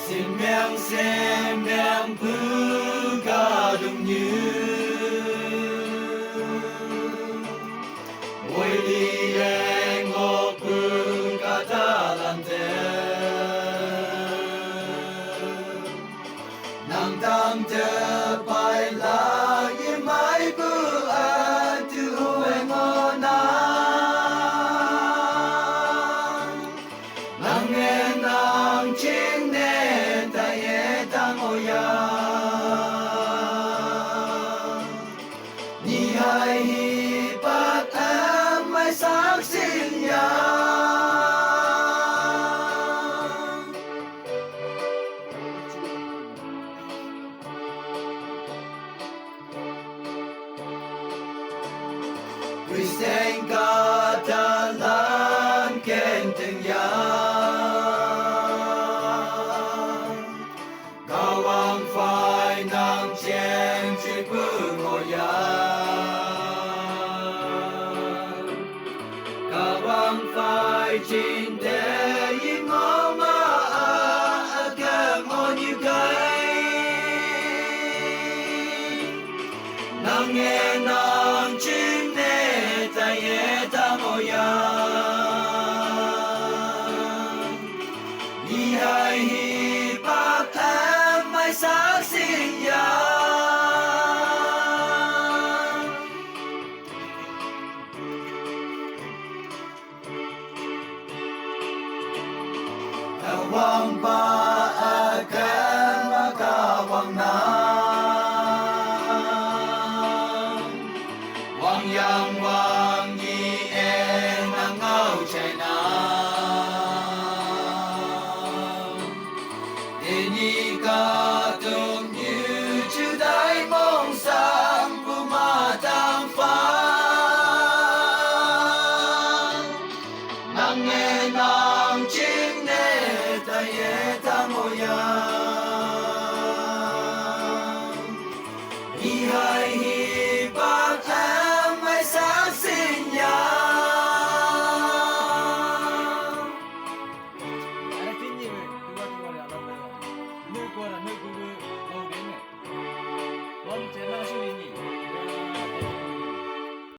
생명생명 불가동유 오일리행 불가다란데 남당대 바일라이 마이부 아두행어나 낭에낭 칭내 다예 당오야 니하이 바탐 마이 삭신야 We thank God the land can Cao Hoàng phải nàng chen truy phương ngồi ya Cao Hoàng phải chín để yên ngõ mà kẻ ngõ như cây nàng nghe nàng chim nè tay ye ta ngồi ya Hi hai hi bác em mai sáng sinh ya Wang ba akan maka wang na Wang yang wang yi en ang ngau chai na Ni ca tung như chữ đại mong sang bu ma tăng phán Nàng nghe nàng chim nè ta ye ta ngồi ya